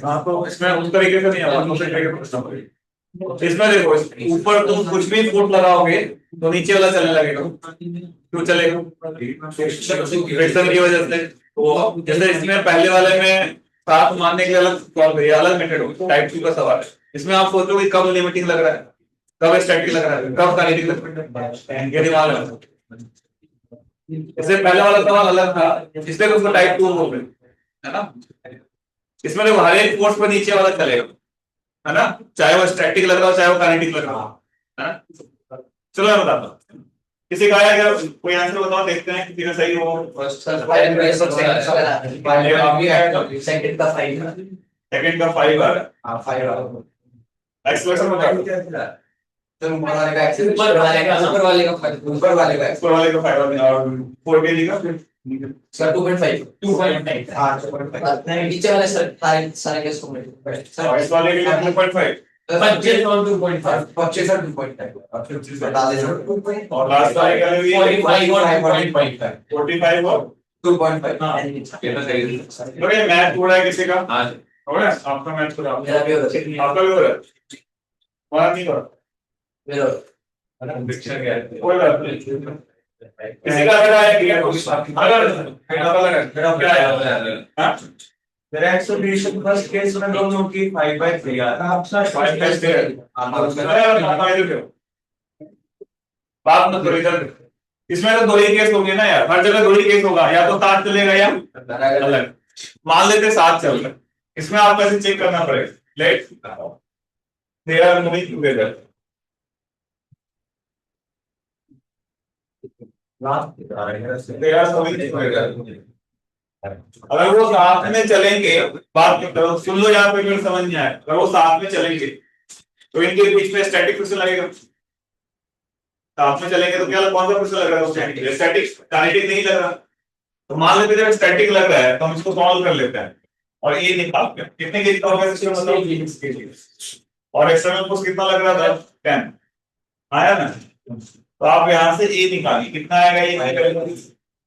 A: हाँ तो इसमें उस तरीके से नहीं आया दूसरे तरीके से पूछना पड़ेगा इसमें देखो ऊपर तुम कुछ भी फुट लगाओगे तो नीचे वाला चलने लगेगा क्यों चलेगा फ्रिक्शन की वजह से तो जैसे इसमें पहले वाले में साथ मानने के लिए अलग सॉल्व करिए अलग मेथड हो टाइप 2 का सवाल है इसमें आप सोचो कि कब लिमिटिंग लग रहा है कब स्टैटिक लग रहा है कब काइनेटिक लग रहा है ये दिमाग में इससे पहले वाला सवाल अलग था इसलिए उसको टाइप 2 बोल रहे है ना इसमें देखो हर एक फोर्स पर नीचे वाला चलेगा है ना चाहे वो स्टैटिक लग रहा हो चाहे वो काइनेटिक लग रहा हो है ना चलो मैं बताता हूँ किसी का आया क्या कोई आंसर बताओ देखते हैं किसी का सही हो
E: सेकंड का 5
A: सेकंड का 5 आ
E: हां 5
A: एक्सप्रेशन बताओ
E: ऊपर वाले का
A: ऊपर वाले का 5 और 4 के का
E: सर 2.5 हां 2.5 नहीं नीचे वाले सर सारे के स्कोर
A: सर इस वाले के लिए 2.5
E: 25 और 2.5 25 और 2.5
A: और लास्ट वाले के लिए
E: 45 और 2.5
A: 45 और
E: 2.5 हां
C: ये तो सही है
A: ओके मैथ पूरा है किसी का
C: हां
A: हो रहा है आपका मैथ पूरा
E: मेरा भी हो रहा है
A: आपका भी हो रहा है हमारा नहीं हो रहा
E: मेरा
C: पिक्चर क्या है
A: कोई बात नहीं किसी का अगर आया क्या अगर क्या है हां
E: मेरा एक्सप्रेशन फर्स्ट केस में दोनों की 5/3 यार आप सर
A: 5/3 बात मत करो इधर इसमें तो दो ही केस होंगे ना यार हर जगह दो ही केस होगा या तो साथ चलेगा या अलग मान लेते साथ चल रहा है इसमें आपको ऐसे चेक करना पड़ेगा लेट तेरा मूवी टुगेदर तेरा मूवी टुगेदर अगर वो साथ में चलेंगे बात करो सुन लो यहाँ पे फिर समझ नहीं आए अगर वो साथ में चलेंगे तो इनके बीच में स्टैटिक फ्रिक्शन लगेगा साथ में चलेंगे तो क्या कौन सा फ्रिक्शन लग रहा है स्टैटिक काइनेटिक नहीं लग रहा तो मान लेते हैं स्टैटिक लग रहा है तो हम इसको सॉल्व कर लेते हैं और ये निकालते हैं कितने केजी का होगा सिस्टम मतलब 20 केजी और एक्सटर्नल फोर्स कितना लग रहा था 10 आया ना तो आप यहाँ से ए निकालिए कितना आएगा ये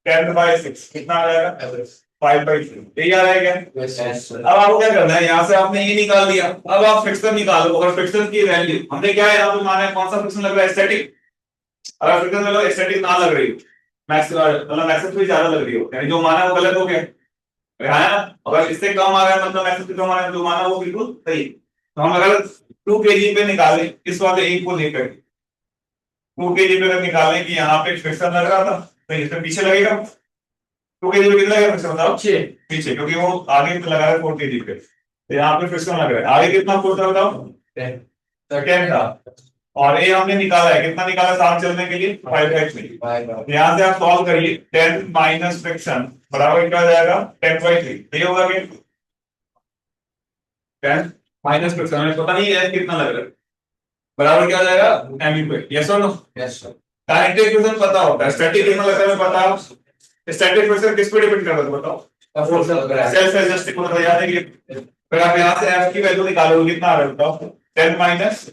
A: 10/6 कितना आ जाएगा 5/3 यही आ रहेगा अब आपको क्या करना है यहाँ से आपने ये निकाल दिया अब आप फ्रिक्शन निकालो अगर फ्रिक्शन की वैल्यू हमने क्या है यहाँ पे माना है कौन सा फ्रिक्शन लग रहा है स्टैटिक अगर फ्रिक्शन मतलब स्टैटिक ना लग रही मतलब मैक्सिमम से ज्यादा लग रही हो यानी जो माना है वो गलत हो गया है ना अगर इससे कम आ रहा है मतलब मैक्सिमम से कम आ रहा है जो माना वो बिल्कुल सही तो हम अगर 2 kg पे निकालें इस वाले एक को लेकर 2 kg पे अगर निकालें कि यहाँ पे फ्रिक्शन लग रहा था तो इसके पीछे लगेगा 2 kg पे कितना लगेगा फ्रिक्शन बताओ पीछे क्योंकि वो आगे पे लगा है 4 kg पे तो यहाँ पे फ्रिक्शन लग रहा है आगे कितना फोर्स था बताओ 10 था और ये हमने निकाला है कितना निकाला साथ चलने के लिए 5/3 यहाँ से आप सॉल्व करिए 10 माइनस फ्रिक्शन बराबर क्या हो जाएगा 10/3 ये होगा कि 10 माइनस फ्रिक्शन हमें पता नहीं है कितना लग रहा है बराबर क्या हो जाएगा एम पे यस और no
C: yes sir
A: kinetic friction पता होता है स्टैटिक कितना लगता है पता हो स्टैटिक फ्रिक्शन किस पे डिपेंड करता है बताओ
C: force of gravity
A: self adjusting होता है याद है कि फिर आप यहाँ से f की वैल्यू निकालोगे कितना आ रहा है बताओ 10 माइनस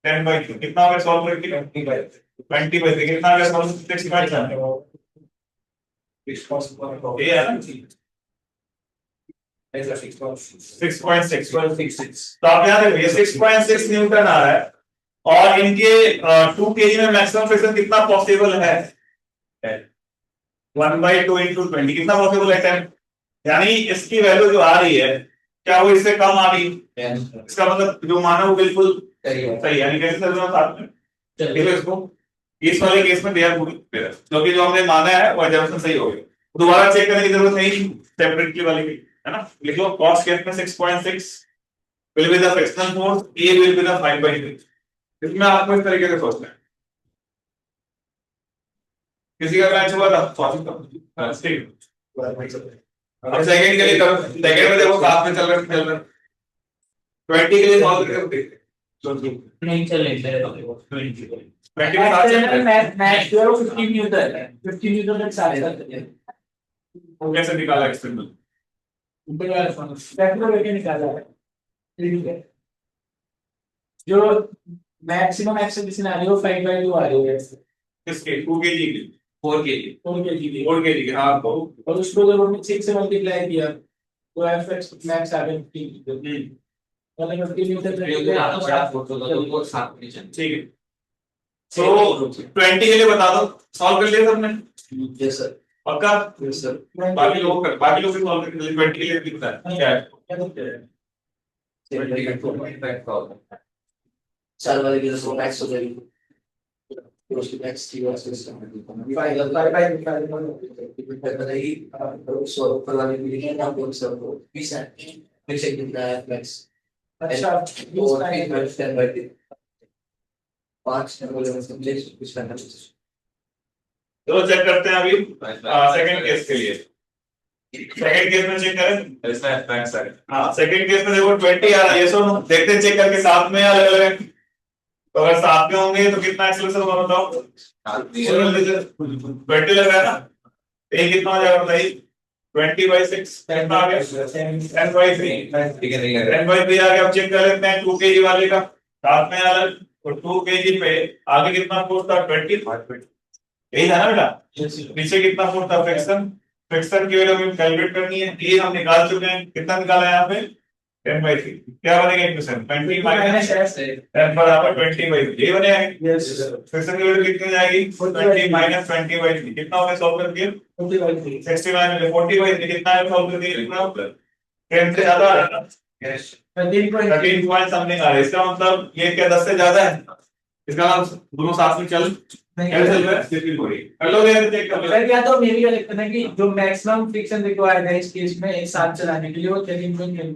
A: 10/2 कितना होगा सॉल्व करके 20/3 कितना आ गया सॉल्व 6/7 ये है ना 6.6 तो आप यहाँ देखो ये 6.6 न्यूटन आ रहा है और इनके 2 kg में मैक्सिमम फ्रिक्शन कितना पॉसिबल है 1/2 into 20 कितना पॉसिबल है 10 यानी इसकी वैल्यू जो आ रही है क्या वो इससे कम आ रही इसका मतलब जो माना वो बिल्कुल सही है यानी कैसे चल रहा है साथ में चलिए इसको इस वाले केस में दिया क्योंकि जो हमने माना है वो एजम्पशन सही हो गया दोबारा चेक करने की जरूरत नहीं सेपरेटली वाले की है ना लिख लो कॉस केस में 6.6 will be the frictional force A will be the 5/3 इसमें आपको इस तरीके से सोचना है किसी का मैच हुआ था ठीक अब सेकंड के लिए करो सेकंड में देखो साथ में चल रहा है 20 के लिए सॉल्व करके देखते
B: नहीं चले
A: 20 के साथ चल रहा है
B: मैच जो है वो 15 न्यूटन है 15 न्यूटन तक सारे
A: वो कैसे निकाला एक्सटर्नल
B: ऊपर वाला फैक्टर लेके निकाला है ठीक है जो मैक्सिमम एक्शन सिनेरियो 5/2 आ रही है
A: किसके 2 kg की 4 kg
B: 4 kg की
A: 4 kg की हां तो
B: और उसको जब हमने 6 से मल्टीप्लाई किया तो एफएक्स मैक्स आ गया 15 मतलब 15 न्यूटन
E: ज्यादा बड़ा फोर्स होगा तो वो साथ में चल
A: ठीक है तो 20 के लिए बता दो सॉल्व कर लिया सबने
C: यस सर
A: पक्का
C: यस सर
A: बाकी लोग भी सॉल्व करके 20 के लिए कितना है क्या है
C: 4 वाले की तो मैक्स हो जाएगी फिर उसकी मैक्स की वर्स सिस्टम बताइए सो ऊपर वाले की लिखिए आप लोग सब 20 है फिर से कितना है मैक्स
B: अच्छा
C: और फिर मैक्स 10/3 5 बोले मतलब ले कुछ करना
A: चलो चेक करते हैं अभी सेकंड केस के लिए सेकंड केस में चेक करें इसमें मैक्स आ गया हां सेकंड केस में देखो 20 आ रहा है ये सो देखते हैं चेक करके साथ में या अलग अलग है तो अगर साथ में होंगे तो कितना एक्सेलरेशन होगा बताओ 20 लग रहा है ना ये कितना हो जाएगा बताइए 20/6 कितना आ गया 10/3
C: ठीक है नहीं है
A: 10/3 आ गया अब चेक कर लेते हैं 2 kg वाले का साथ में अलग तो 2 kg पे आगे कितना फोर्स था 20 यही था ना बेटा पीछे कितना फोर्स था फ्रिक्शन की वैल्यू हमें कैलकुलेट करनी है ये हम निकाल चुके हैं कितना निकाला है यहाँ पे 10/3 क्या बनेगा इक्वेशन 20 माइनस 10 बराबर 20/3 ये बनेगा
B: यस
A: फ्रिक्शन की वैल्यू कितनी जाएगी 20 माइनस 20/3 कितना होगा सॉल्व करके
B: 40/3
A: 69 में 40/3 कितना है सॉल्व करके कितना 10 से ज्यादा आ रहा है ना
C: यस
B: 13
A: 13 पॉइंट समथिंग आ रहा है इसका मतलब ये क्या 10 से ज्यादा है इसका मतलब दोनों साथ में चल कैसे चल रहा है स्थिति हो रही कर लोगे चेक कर लो
B: सर या तो मेरी क्या लगता है कि जो मैक्सिमम फ्रिक्शन रिक्वायर्ड है इस केस में एक साथ चलाने के लिए वो 13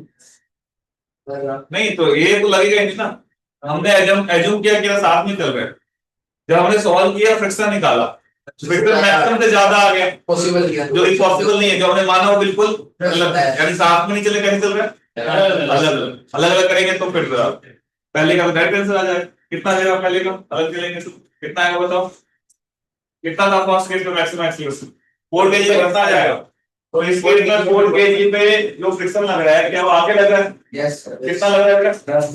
A: नहीं तो ये तो लगेगा ही नहीं ना हमने एज्यूम किया कि साथ में चल रहे हैं जब हमने सॉल्व किया फ्रिक्शन निकाला फ्रिक्शन मैक्सिमम से ज्यादा आ गया
C: पॉसिबल किया
A: जो इम्पॉसिबल नहीं है जो हमने माना वो बिल्कुल गलत है यानी साथ में नहीं चले कैसे चल रहा है अलग अलग करेंगे तो फिर पहले का डायरेक्ट आंसर आ जाए कितना देगा पहले का अलग चलेंगे तो कितना आएगा बताओ कितना था फर्स्ट केस में मैक्सिमम एक्सीलरेशन 4 kg बढ़ता जाएगा तो इस केस में 4 kg पे जो फ्रिक्शन लग रहा है क्या वो आगे लग रहा है
C: यस
A: कितना लग रहा है 10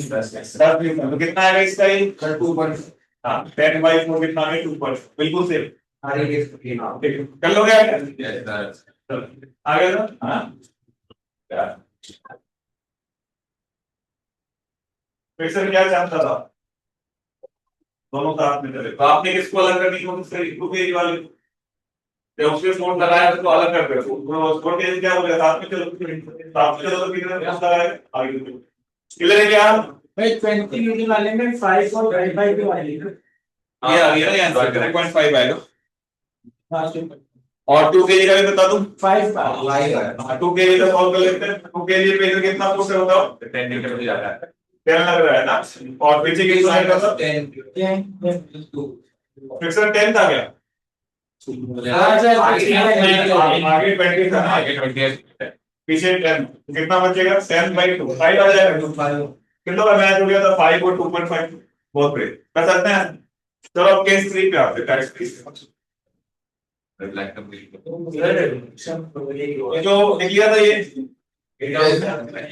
A: न्यूटन तो कितना आएगा इसका ही
C: 2.5
A: हां 10/4 कितना है 2 बिल्कुल सेम
C: आगे
A: ठीक है कर लोगे आगे ना हां फ्रिक्शन क्या चाहता था दोनों साथ में चले तो आपने किसको अलग करने की कोशिश करी ग्रुप एज वाले जब उसके फोन लगाया तो अलग कर दे फोन के क्या बोले साथ में चलो साथ में चलो तो कितने फोन लगाए आगे क्लियर है क्या
B: भाई 20 न्यूटन वाले में 5 और 5/2 वाले
A: ये आ गया ना आंसर 3.5 आएगा
B: हाँ
A: और 2 kg का भी बता दूं
B: 5
A: 2 kg का सॉल्व कर लेते हैं 2 kg पे इधर कितना फोर्स है बताओ
C: 10 न्यूटन हो जाता है
A: 10 लग रहा है ना और पीछे कितना आएगा सर
B: 10
A: फ्रिक्शन 10 था क्या आगे 20 था ना
C: आगे 20
A: पीछे 10 कितना बचेगा 10/2 5 आ जाएगा कितना का मैच हो गया था 5 और 2.5 बहुत बढ़िया कर सकते हैं चलो अब केस 3 पे आते हैं टाइप 3
C: ब्लैक कंप्लीट
A: ये जो लिख लिया था ये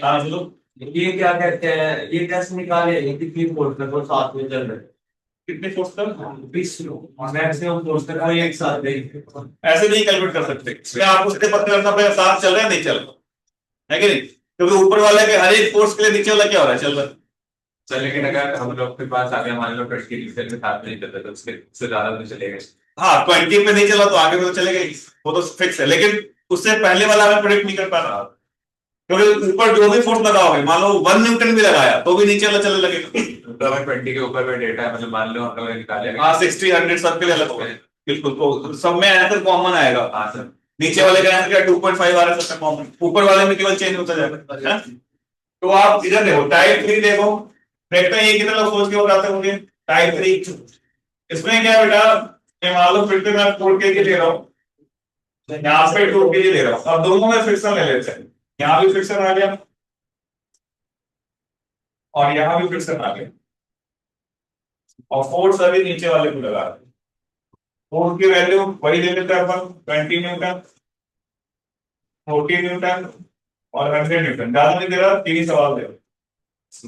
A: हाँ चलो
E: ये क्या कहते हैं ये टेस्ट निकाले कितनी फोर्स तक और साथ में चल रहे
A: कितने फोर्स तक
E: 20 मैक्सिमम फोर्स तक कोई एक साथ नहीं
A: ऐसे नहीं कैलकुलेट कर सकते इसमें आपको सीधे पता करना पड़ेगा साथ चल रहा है नहीं चल रहा है कि नहीं क्योंकि ऊपर वाले के हर एक फोर्स के लिए नीचे वाला क्या हो रहा है चल रहा है
C: सर लेकिन अगर हम लोग के पास आगे मान लो 20 के साथ नहीं चलता तो उससे ज्यादा नहीं चलेगा
A: हाँ 20 पे नहीं चला तो आगे में तो चलेगा ही वो तो फिक्स है लेकिन उससे पहले वाला मैं प्रेडिक्ट नहीं कर पा रहा क्योंकि ऊपर जो भी फोर्स लगाओगे मान लो 1 न्यूटन भी लगाया तो भी नीचे वाला चलने लगेगा
C: तो अगर 20 के ऊपर में डेटा मतलब मान लो हम लोग निकाले
A: हाँ 60 100 सबके लिए अलग होगा बिल्कुल तो सब में आंसर कॉमन आएगा
C: हाँ सर
A: नीचे वाले का आंसर क्या 2.5 आ रहा है सबसे कॉमन ऊपर वाले में केवल चेंज होता जाएगा है? तो आप इधर देखो टाइप 3 देखो देखते हैं ये कितने लोग सोच के बताते होंगे टाइप 3 इसमें क्या है बेटा मैं मान लो फिर से मैं 4 kg ले रहा हूँ यहाँ पे 2 kg ले रहा हूँ अब दोनों में फ्रिक्शन ले लेते हैं यहाँ भी फ्रिक्शन आ गया और यहाँ भी फ्रिक्शन आ गया और फोर्स अभी नीचे वाले को लगा रहे हैं फोर्स की वैल्यू वही ले लेते हैं अपन 20 न्यूटन 40 न्यूटन और 100 न्यूटन ज्यादा नहीं दे रहा 3 सवाल दे रहा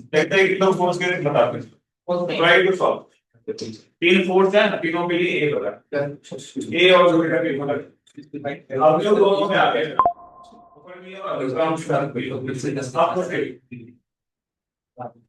A: देखते हैं कितना फोर्स के बताते हैं ट्राई टू सॉल्व 3 फोर्स है ना तीनों के लिए 1 होगा ए और जो बेटा भी होगा अब जो दोनों में आ गए ऊपर भी और दूसरा हम शुरू करेंगे आपको